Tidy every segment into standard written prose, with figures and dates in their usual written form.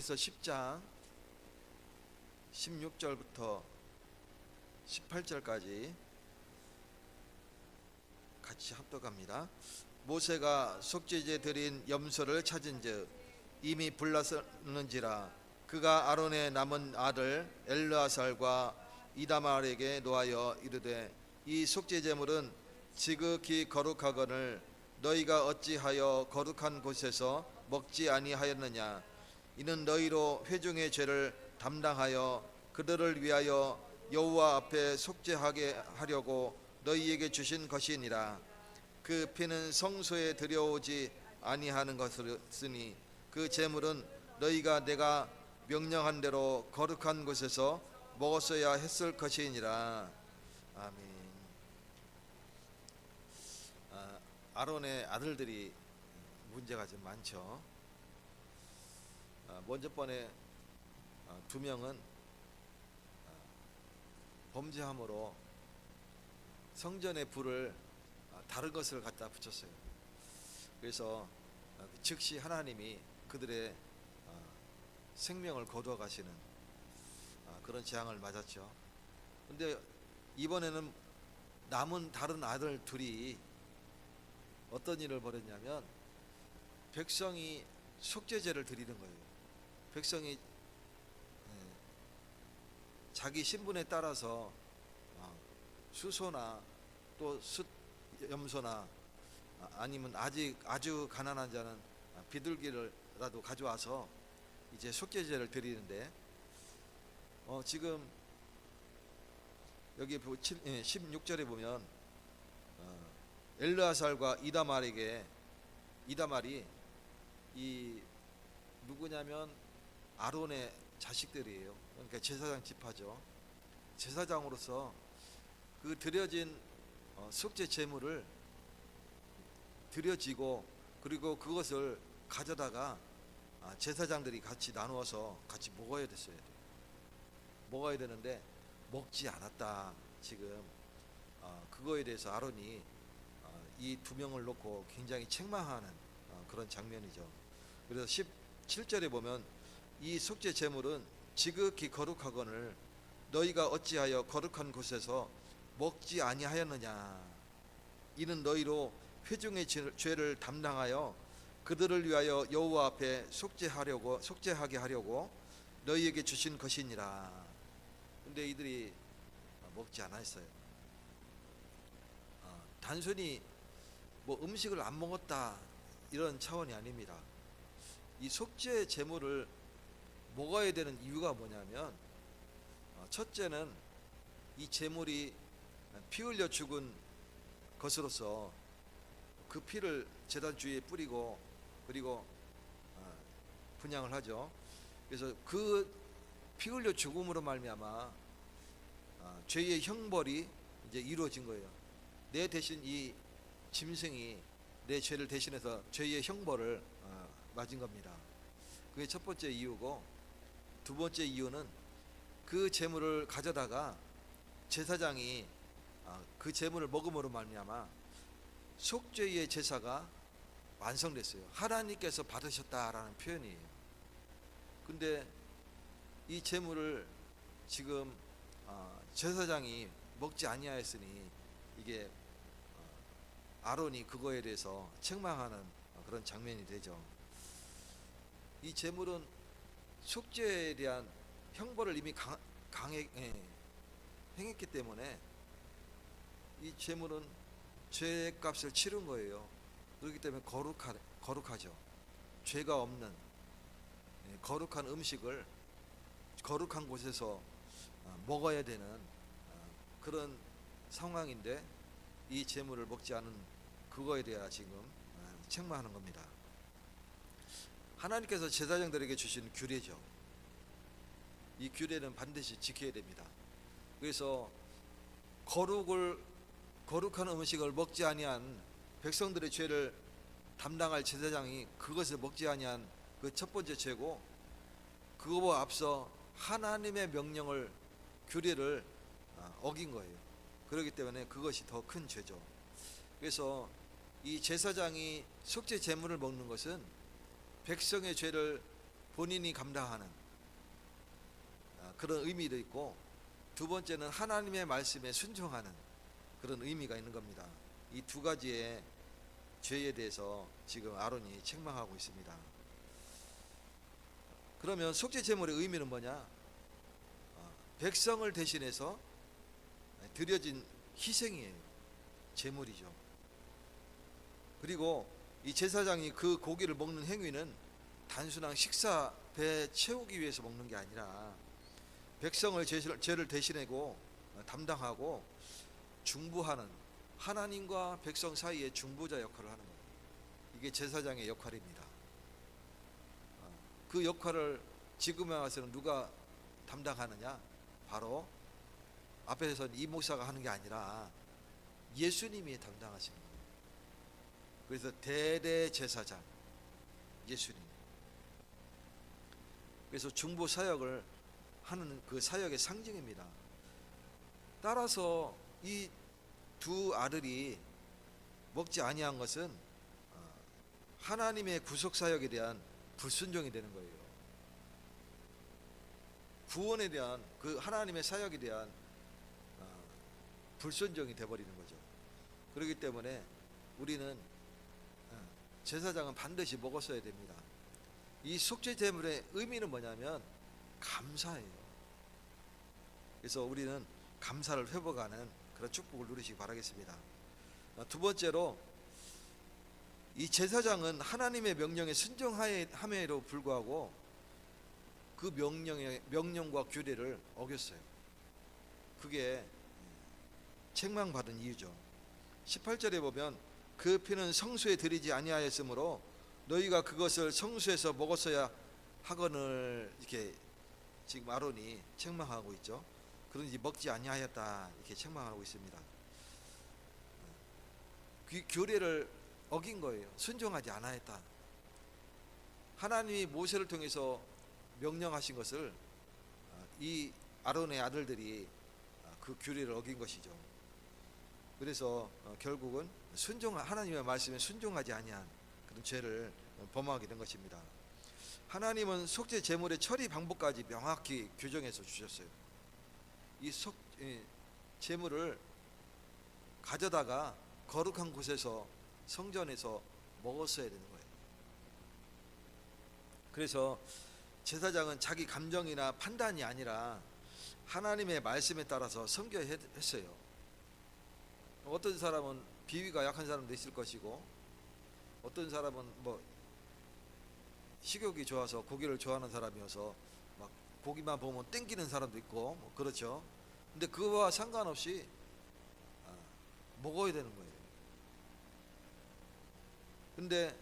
레위기서 10장 16절부터 18절까지 같이 합독합니다. 모세가 속죄제 드린 염소를 찾은즉 이미 불났는지라 그가 아론의 남은 아들 엘르아살과 이다말에게 노하여 이르되 이 속죄제물은 지극히 거룩하거늘 너희가 어찌하여 거룩한 곳에서 먹지 아니하였느냐. 이는 너희로 회중의 죄를 담당하여 그들을 위하여 여호와 앞에 속죄하게 하려고 너희에게 주신 것이니라. 그 피는 성소에 들여오지 아니하는 것이니 그 제물은 너희가 내가 명령한 대로 거룩한 곳에서 먹었어야 했을 것이니라. 아멘. 아론의 아들들이 문제가 좀 많죠. 먼저 번에 두 명은 범죄함으로 성전의 불을 다른 것을 갖다 붙였어요. 그래서 즉시 하나님이 그들의 생명을 거두어 가시는 그런 재앙을 맞았죠. 근데 이번에는 남은 다른 아들 둘이 어떤 일을 벌였냐면 백성이 속죄제를 드리는 거예요. 백성이 자기 신분에 따라서 수소나 또 숫염소나 아니면 아주 가난한 자는 비둘기라도 가져와서 이제 속죄제를 드리는데 지금 여기 16절에 보면 엘르아살과 이다말이 이 누구냐면 아론의 자식들이에요. 그러니까 제사장 지파죠. 제사장으로서 그 드려진 속죄 제물을 드려지고 그리고 그것을 가져다가 제사장들이 같이 나누어서 같이 먹어야 됐어요. 먹어야 되는데 먹지 않았다. 지금 그거에 대해서 아론이 이 두 명을 놓고 굉장히 책망하는 그런 장면이죠. 그래서 17절에 보면 이 속죄 제물은 지극히 거룩하거늘 너희가 어찌하여 거룩한 곳에서 먹지 아니하였느냐. 이는 너희로 회중의 죄를 담당하여 그들을 위하여 여호와 앞에 속죄하게 하려고 너희에게 주신 것이니라. 근데 이들이 먹지 않았어요. 단순히 뭐 음식을 안 먹었다 이런 차원이 아닙니다. 이 속죄 제물을 먹어야 되는 이유가 뭐냐면 첫째는 이 제물이 피 흘려 죽은 것으로서 그 피를 제단 주위에 뿌리고 그리고 분향을 하죠. 그래서 그 피 흘려 죽음으로 말미암아 죄의 형벌이 이제 이루어진 거예요. 내 대신 이 짐승이 내 죄를 대신해서 죄의 형벌을 맞은 겁니다. 그게 첫 번째 이유고, 두 번째 이유는 그 제물을 가져다가 제사장이 그 제물을 먹음으로 말미암아 속죄의 제사가 완성됐어요. 하나님께서 받으셨다라는 표현이에요. 근데 이 제물을 지금 제사장이 먹지 아니하였으니 이게 아론이 그거에 대해서 책망하는 그런 장면이 되죠. 이 제물은 속죄에 대한 형벌을 이미 행했기 때문에 이 제물은 죄값을 치른 거예요. 그렇기 때문에 거룩하죠. 죄가 없는 거룩한 음식을 거룩한 곳에서 먹어야 되는 그런 상황인데 이 제물을 먹지 않은 그거에 대해 지금 책망하는 겁니다. 하나님께서 제사장들에게 주신 규례죠. 이 규례는 반드시 지켜야 됩니다. 그래서 거룩한 음식을 먹지 아니한 백성들의 죄를 담당할 제사장이 그것을 먹지 아니한 그 첫 번째 죄고, 그거보다 앞서 하나님의 명령을 규례를 어긴 거예요. 그렇기 때문에 그것이 더 큰 죄죠. 그래서 이 제사장이 속죄 제물을 먹는 것은 백성의 죄를 본인이 감당하는 그런 의미도 있고, 두 번째는 하나님의 말씀에 순종하는 그런 의미가 있는 겁니다. 이 두 가지의 죄에 대해서 지금 아론이 책망하고 있습니다. 그러면 속죄 제물의 의미는 뭐냐? 백성을 대신해서 드려진 희생이에요. 제물이죠. 그리고 이 제사장이 그 고기를 먹는 행위는 단순한 식사 배 채우기 위해서 먹는 게 아니라 백성을 죄를 대신하고 담당하고 중보하는, 하나님과 백성 사이의 중보자 역할을 하는 거예요. 이게 제사장의 역할입니다. 그 역할을 지금에 와서는 누가 담당하느냐? 바로 앞에서는 이 목사가 하는 게 아니라 예수님이 담당하시는 거예요. 그래서 대대제사장 예수님. 그래서 중보 사역을 하는 그 사역의 상징입니다. 따라서 이 두 아들이 먹지 아니한 것은 하나님의 구속 사역에 대한 불순종이 되는 거예요. 구원에 대한 그 하나님의 사역에 대한 불순종이 되어버리는 거죠. 그렇기 때문에 우리는 제사장은 반드시 먹었어야 됩니다. 이 속죄 제물의 의미는 뭐냐면 감사예요. 그래서 우리는 감사를 회복하는 그런 축복을 누리시기 바라겠습니다. 두 번째로, 이 제사장은 하나님의 명령에 순종함에도 불구하고 그 명령과 규례를 어겼어요. 그게 책망받은 이유죠. 18절에 보면 그 피는 성수에 들이지 아니하였으므로 너희가 그것을 성수에서 먹었어야 하거늘, 이렇게 지금 아론이 책망하고 있죠. 그런지 먹지 아니하였다, 이렇게 책망하고 있습니다. 규례를 어긴 거예요. 순종하지 않았다. 하나님이 모세를 통해서 명령하신 것을 이 아론의 아들들이 그 규례를 어긴 것이죠. 그래서 결국은 하나님의 말씀에 순종하지 아니한 그런 죄를 범하게 된 것입니다. 하나님은 속죄 제물의 처리 방법까지 명확히 규정해서 주셨어요. 이 제물을 가져다가 거룩한 곳에서, 성전에서 먹었어야 되는 거예요. 그래서 제사장은 자기 감정이나 판단이 아니라 하나님의 말씀에 따라서 섬겨야 했어요. 어떤 사람은 비위가 약한 사람도 있을 것이고, 어떤 사람은 식욕이 좋아서 고기를 좋아하는 사람이어서 막 고기만 보면 땡기는 사람도 있고, 그렇죠. 근데 그거와 상관없이 먹어야 되는 거예요. 근데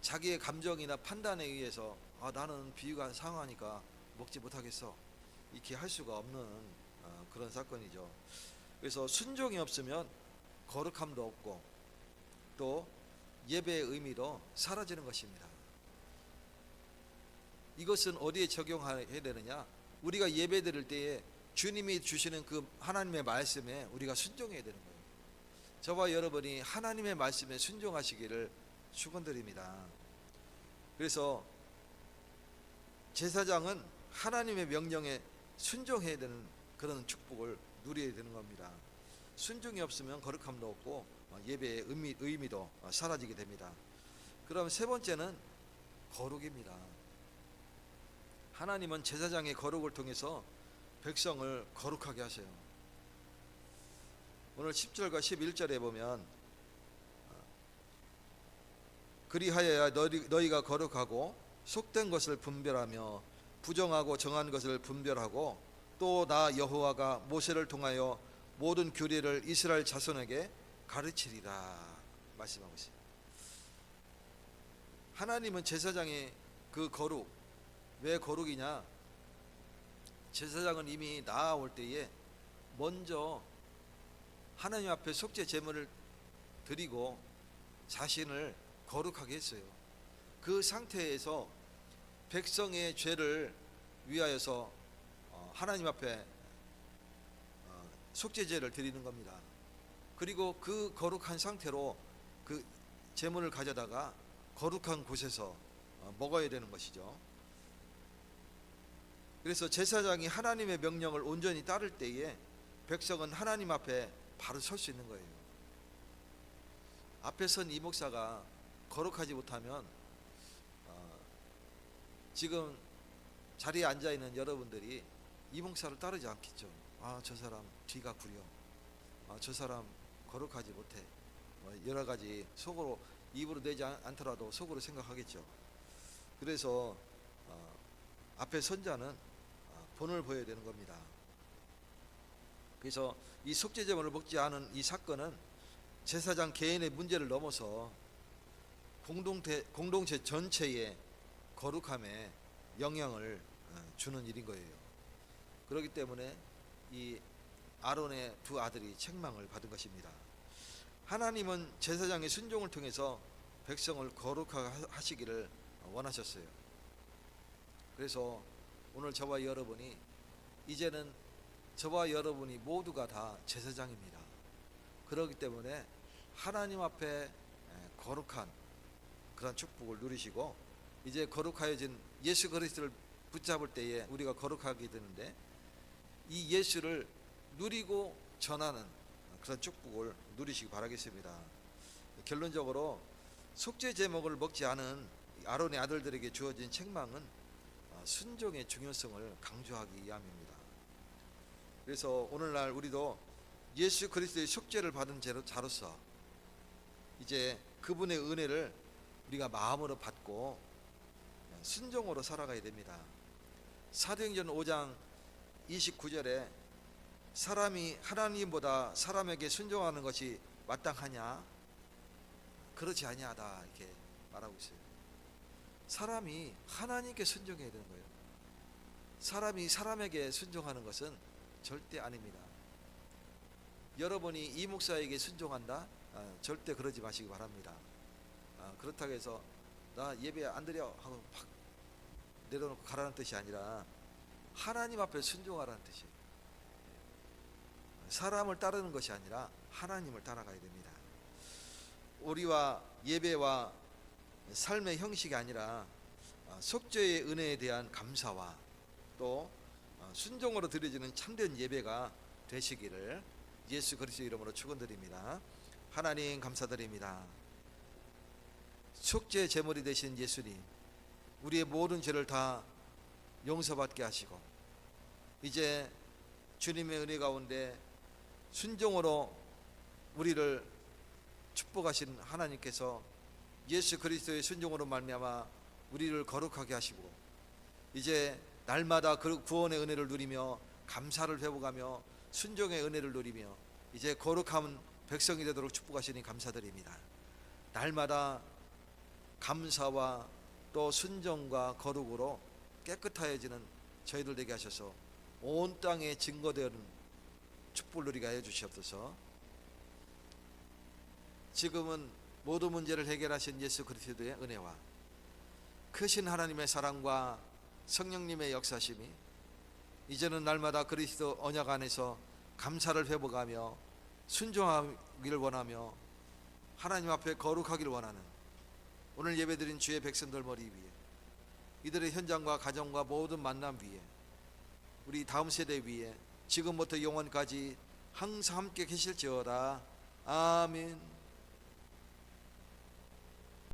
자기의 감정이나 판단에 의해서 나는 비위가 상하니까 먹지 못하겠어, 이렇게 할 수가 없는 그런 사건이죠. 그래서 순종이 없으면 거룩함도 없고 또 예배의 의미도 사라지는 것입니다. 이것은 어디에 적용해야 되느냐? 우리가 예배 드릴 때에 주님이 주시는 그 하나님의 말씀에 우리가 순종해야 되는 거예요. 저와 여러분이 하나님의 말씀에 순종하시기를 축원드립니다. 그래서 제사장은 하나님의 명령에 순종해야 되는 그런 축복을 누려야 되는 겁니다. 순종이 없으면 거룩함도 없고 예배의 의미도 사라지게 됩니다. 그럼 세 번째는 거룩입니다. 하나님은 제사장의 거룩을 통해서 백성을 거룩하게 하세요. 오늘 10절과 11절에 보면 그리하여야 너희가 거룩하고 속된 것을 분별하며 부정하고 정한 것을 분별하고 또 나 여호와가 모세를 통하여 모든 규례를 이스라엘 자손에게 가르치리라 말씀하고 있어요. 하나님은 제사장의 그 거룩, 왜 거룩이냐? 제사장은 이미 나아올 때에 먼저 하나님 앞에 속죄 제물을 드리고 자신을 거룩하게 했어요. 그 상태에서 백성의 죄를 위하여서 하나님 앞에 속죄제를 드리는 겁니다. 그리고 그 거룩한 상태로 그 제물을 가져다가 거룩한 곳에서 먹어야 되는 것이죠. 그래서 제사장이 하나님의 명령을 온전히 따를 때에 백성은 하나님 앞에 바로 설 수 있는 거예요. 앞에 선 이 목사가 거룩하지 못하면 지금 자리에 앉아 있는 여러분들이 이 목사를 따르지 않겠죠. 저 사람 뒤가 구려. 저 사람 거룩하지 못해. 여러 가지 속으로, 입으로 내지 않더라도 속으로 생각하겠죠. 그래서 앞에 선자는 본을 보여야 되는 겁니다. 그래서 이 속죄제물을 먹지 않은 이 사건은 제사장 개인의 문제를 넘어서 공동체 전체의 거룩함에 영향을 주는 일인 거예요. 그렇기 때문에 이 아론의 두 아들이 책망을 받은 것입니다. 하나님은 제사장의 순종을 통해서 백성을 거룩하게 하시기를 원하셨어요. 그래서 오늘 저와 여러분이, 이제는 저와 여러분이 모두가 다 제사장입니다. 그렇기 때문에 하나님 앞에 거룩한 그런 축복을 누리시고, 이제 거룩하여진 예수 그리스도를 붙잡을 때에 우리가 거룩하게 되는데, 이 예수를 누리고 전하는 그런 축복을 누리시기 바라겠습니다. 결론적으로 속죄 제목을 먹지 않은 아론의 아들들에게 주어진 책망은 순종의 중요성을 강조하기 위함입니다. 그래서 오늘날 우리도 예수 그리스도의 속죄를 받은 자로서 이제 그분의 은혜를 우리가 마음으로 받고 순종으로 살아가야 됩니다. 사도행전 5장 29절에 사람이 하나님보다 사람에게 순종하는 것이 마땅하냐? 그렇지 아니하다, 이렇게 말하고 있어요. 사람이 하나님께 순종해야 되는 거예요. 사람이 사람에게 순종하는 것은 절대 아닙니다. 여러분이 이 목사에게 순종한다? 절대 그러지 마시기 바랍니다. 그렇다고 해서 나 예배 안 드려 하고 팍 내려놓고 가라는 뜻이 아니라 하나님 앞에 순종하라는 뜻이에요. 사람을 따르는 것이 아니라 하나님을 따라가야 됩니다. 우리와 예배와 삶의 형식이 아니라 속죄의 은혜에 대한 감사와 또 순종으로 드려지는 참된 예배가 되시기를 예수 그리스도 이름으로 축원드립니다. 하나님 감사드립니다. 속죄 제물이 되신 예수님, 우리의 모든 죄를 다 용서받게 하시고 이제 주님의 은혜 가운데 순종으로 우리를 축복하신 하나님께서 예수 그리스도의 순종으로 말미암아 우리를 거룩하게 하시고 이제 날마다 그 구원의 은혜를 누리며 감사를 회복하며 순종의 은혜를 누리며 이제 거룩한 백성이 되도록 축복하시니 감사드립니다. 날마다 감사와 또 순종과 거룩으로 깨끗하여지는 저희들 되게 하셔서 온 땅에 증거되는 축복을 누리게 하여 주시옵소서. 지금은 모든 문제를 해결하신 예수 그리스도의 은혜와 크신 하나님의 사랑과 성령님의 역사심이 이제는 날마다 그리스도 언약 안에서 감사를 회복하며 순종하기를 원하며 하나님 앞에 거룩하기를 원하는 오늘 예배드린 주의 백성들 머리 위에 이들의 현장과 가정과 모든 만남 위에 우리 다음 세대 위에 지금부터 영원까지 항상 함께 계실지어다. 아멘.